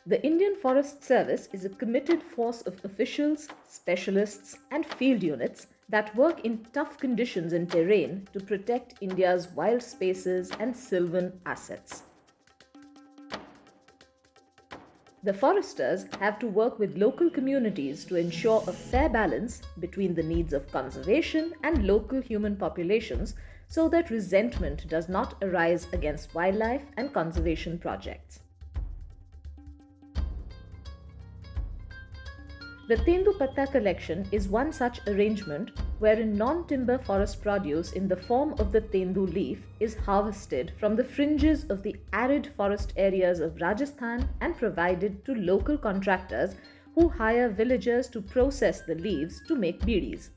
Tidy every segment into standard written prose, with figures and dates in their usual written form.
The Indian Forest Service is a committed force of officials, specialists, and field units that work in tough conditions and terrain to protect India's wild spaces and sylvan assets. The foresters have to work with local communities to ensure a fair balance between the needs of conservation and local human populations so that resentment does not arise against wildlife and conservation projects. The Tendu Patta collection is one such arrangement wherein non-timber forest produce in the form of the Tendu leaf is harvested from the fringes of the arid forest areas of Rajasthan and provided to local contractors who hire villagers to process the leaves to make bidis.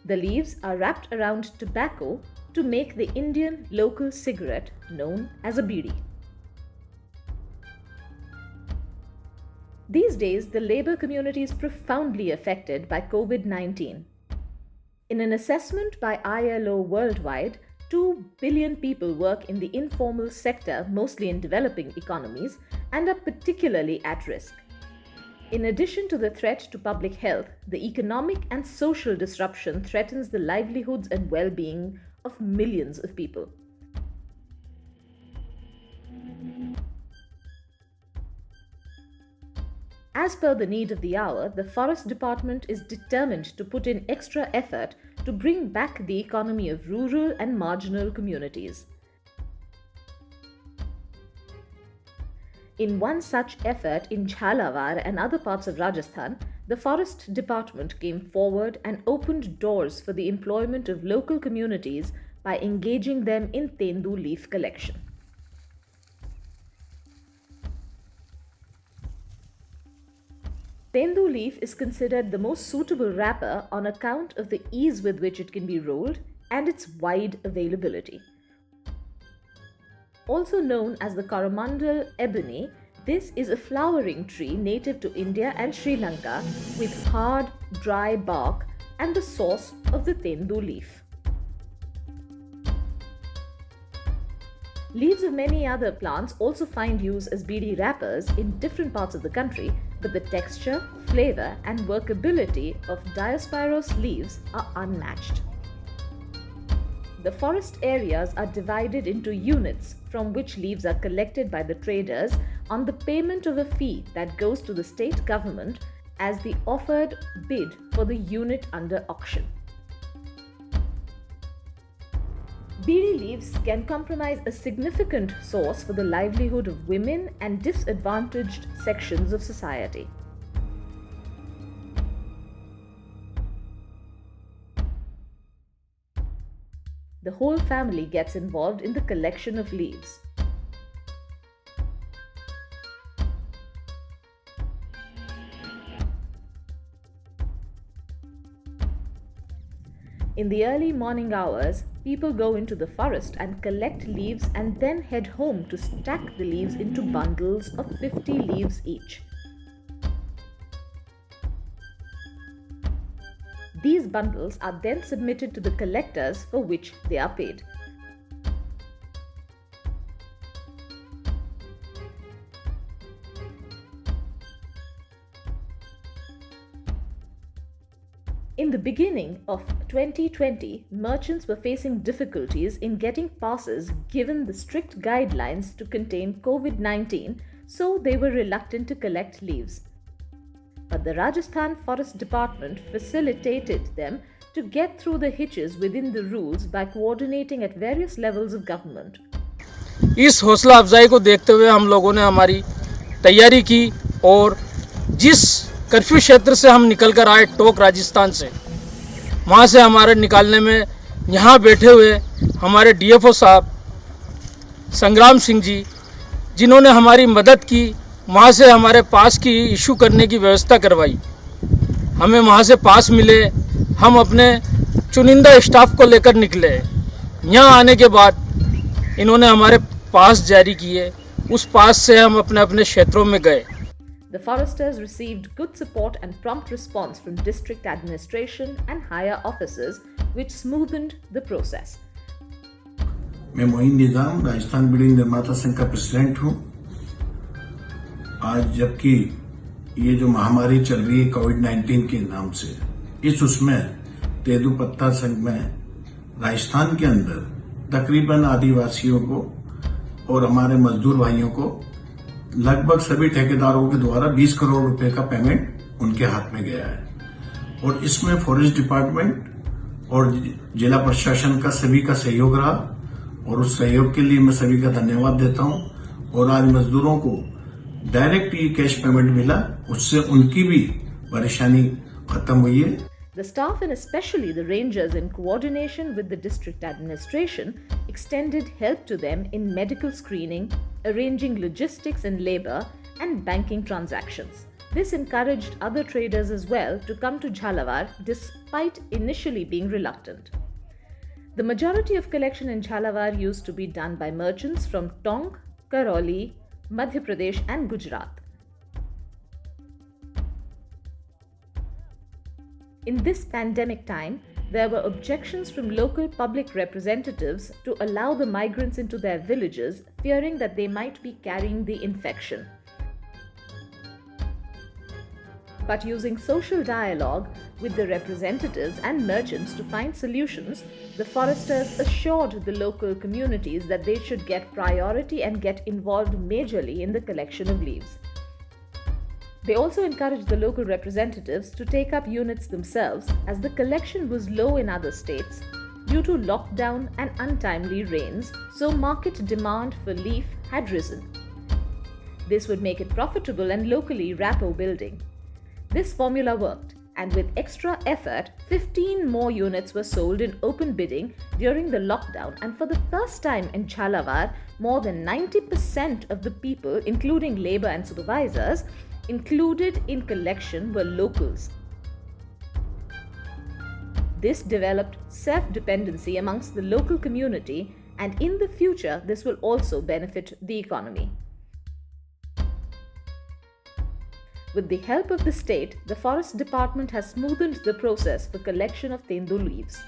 The leaves are wrapped around tobacco to make the Indian local cigarette known as a bidi. These days, the labour community is profoundly affected by COVID-19. In an assessment by ILO Worldwide, 2 billion people work in the informal sector, mostly in developing economies, and are particularly at risk. In addition to the threat to public health, the economic and social disruption threatens the livelihoods and well-being of millions of people. As per the need of the hour, the Forest Department is determined to put in extra effort to bring back the economy of rural and marginal communities. In one such effort in Jhalawar and other parts of Rajasthan, the Forest Department came forward and opened doors for the employment of local communities by engaging them in Tendu leaf collection. Tendu leaf is considered the most suitable wrapper on account of the ease with which it can be rolled and its wide availability. Also known as the Coromandel ebony, this is a flowering tree native to India and Sri Lanka with hard, dry bark and the source of the Tendu leaf. Leaves of many other plants also find use as bidi wrappers in different parts of the country, but the texture, flavor, and workability of Diospyros leaves are unmatched. The forest areas are divided into units from which leaves are collected by the traders on the payment of a fee that goes to the state government as the offered bid for the unit under auction. Bidi leaves can comprise a significant source for the livelihood of women and disadvantaged sections of society. The whole family gets involved in the collection of leaves. In the early morning hours, people go into the forest and collect leaves and then head home to stack the leaves into bundles of 50 leaves each. These bundles are then submitted to the collectors for which they are paid. In the beginning of 2020, merchants were facing difficulties in getting passes given the strict guidelines to contain COVID-19, so they were reluctant to collect leaves. But the Rajasthan Forest Department facilitated them to get through the hitches within the rules by coordinating at various levels of government. इस हौसला अफजाई को देखते हुए हम लोगों ने हमारी तैयारी की और जिस कर्फ्यू क्षेत्र से हम निकल कर आए टोक राजस्थान से, वहाँ से हमारे निकालने में यहाँ बैठे हुए हमारे डीएफओ साहब संग्राम सिंह जी, जिन्होंने हमारी मदद की, वहाँ से हमारे पास की इशू करने की व्यवस्था करवाई। हमें वहाँ से पास मिले, हम अपने चुनिंदा स्टाफ को लेकर निकले। यहाँ आने के बाद इन्होंने हमारे पास जारी किए, उस पास से हम अपने अपने क्षेत्रों में गए। The foresters received good support and prompt response from district administration and higher officers, which smoothened the process. मैं मोइन निजाम राजस्थान बिल्डिंग निर्माता संघ का प्रेसिडेंट हूँ। आज जबकि ये जो महामारी चल रही है कोविड-19 के नाम से, इस उसमें तेंदू पत्ता संघ में राजस्थान के अंदर तकरीबन आदिवासियों को और हमारे मजदूर भाइयों को लगभग सभी ठेकेदारों के द्वारा 20 करोड़ रुपए का पेमेंट उनके हाथ में गया है और इसमें फॉरेस्ट डिपार्टमेंट और जिला प्रशासन का सभी का सहयोग रहा और उस सहयोग के लिए मैं सभी का धन्यवाद देता हूं। और आज मजदूरों को डायरेक्ट ये कैश पेमेंट मिला, उससे उनकी भी परेशानी खत्म हुई है। The staff and especially the rangers in coordination with the district administration extended help to them in medical screening, arranging logistics and labor, and banking transactions. This encouraged other traders as well to come to Jhalawar despite initially being reluctant. The majority of collection in Jhalawar used to be done by merchants from Tonk, Karoli, Madhya Pradesh and Gujarat. In this pandemic time, there were objections from local public representatives to allow the migrants into their villages, fearing that they might be carrying the infection. But using social dialogue with the representatives and merchants to find solutions, the foresters assured the local communities that they should get priority and get involved majorly in the collection of leaves. They also encouraged the local representatives to take up units themselves as the collection was low in other states due to lockdown and untimely rains, so market demand for leaf had risen. This would make it profitable and locally rapport building. This formula worked, and with extra effort, 15 more units were sold in open bidding during the lockdown, and for the first time in Jhalawar, more than 90% of the people, including labor and supervisors, included in collection were locals. This developed self-dependency amongst the local community, and in the future this will also benefit the economy. With the help of the state, the Forest Department has smoothened the process for collection of Tendu leaves.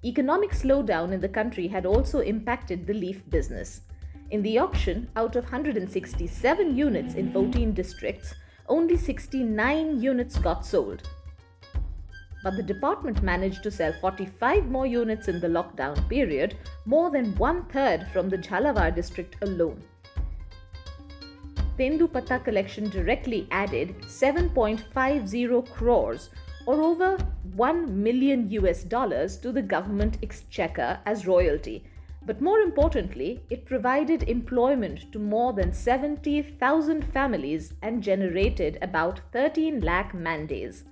Economic slowdown in the country had also impacted the leaf business. In the auction, out of 167 units in 14 districts, only 69 units got sold. But the department managed to sell 45 more units in the lockdown period, more than one-third from the Jhalawar district alone. Tendu Patta collection directly added 7.50 crores or over $1 million to the government exchequer as royalty. But more importantly, it provided employment to more than 70,000 families and generated about 13 lakh man-days.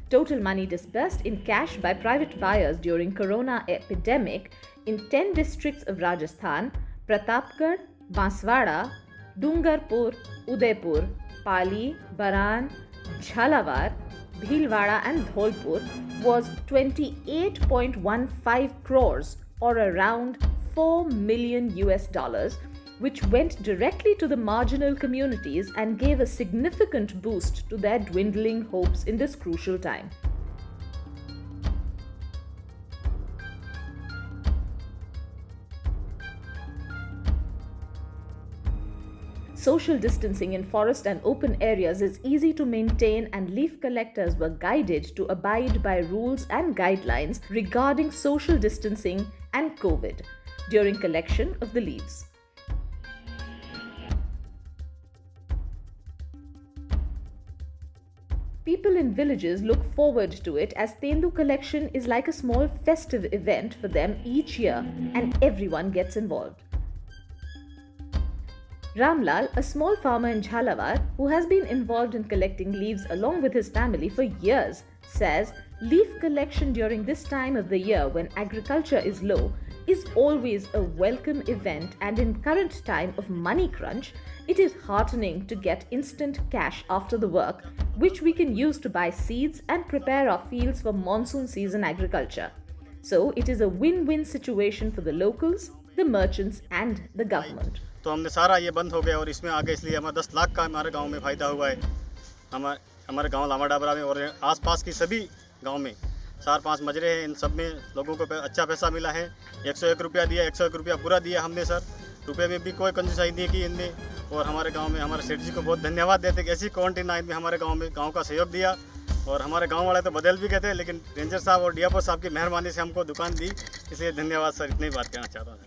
Total money disbursed in cash by private buyers during corona epidemic in 10 districts of Rajasthan, Pratapgarh, Banswara, Dungarpur, Udaipur, Pali, Baran, Jhalawar, Bhilwara and Dholpur was 28.15 crores or around $4 million, which went directly to the marginal communities and gave a significant boost to their dwindling hopes in this crucial time. Social distancing in forest and open areas is easy to maintain, and leaf collectors were guided to abide by rules and guidelines regarding social distancing and COVID during collection of the leaves. People in villages look forward to it as Tendu collection is like a small festive event for them each year, and everyone gets involved. Ramlal, a small farmer in Jhalawar who has been involved in collecting leaves along with his family for years, says leaf collection during this time of the year when agriculture is low is always a welcome event, and in current time of money crunch, it is heartening to get instant cash after the work, which we can use to buy seeds and prepare our fields for monsoon season agriculture. So it is a win-win situation for the locals, the merchants and the government. तो हमने सारा ये बंद हो गया और इसमें आगे इसलिए हमारा 10 लाख का हमारे गांव में फ़ायदा हुआ है। हमारे गांव लामा डाबरा में और आसपास की सभी गांव में 4-5 मजरे हैं, इन सब में लोगों को अच्छा पैसा मिला है। 101 रुपया दिया, 101 रुपया पूरा दिया हमने सर, रुपये में भी कोई कंजूसाई नहीं की इनने। और हमारे गांव में हमारे सेठ जी को बहुत धन्यवाद देते कि ऐसी क्वारंटीन लाइन में हमारे गांव में गांव का सहयोग दिया। और हमारे गांव वाले तो बदल भी गए थे, लेकिन रेंजर साहब और डीएफओ साहब की मेहरबानी से हमको दुकान दी, इसलिए धन्यवाद सर, इतनी बात कहना चाहता हूँ।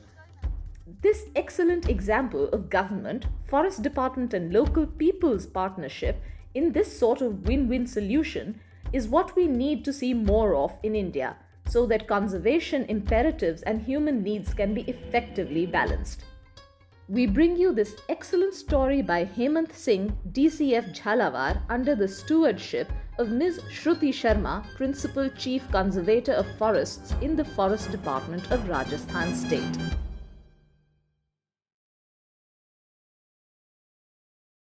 This excellent example of government, forest department and local people's partnership in this sort of win-win solution is what we need to see more of in India so that conservation imperatives and human needs can be effectively balanced. We bring you this excellent story by Hemant Singh, DCF Jhalawar, under the stewardship of Ms. Shruti Sharma, Principal Chief Conservator of Forests in the Forest Department of Rajasthan State.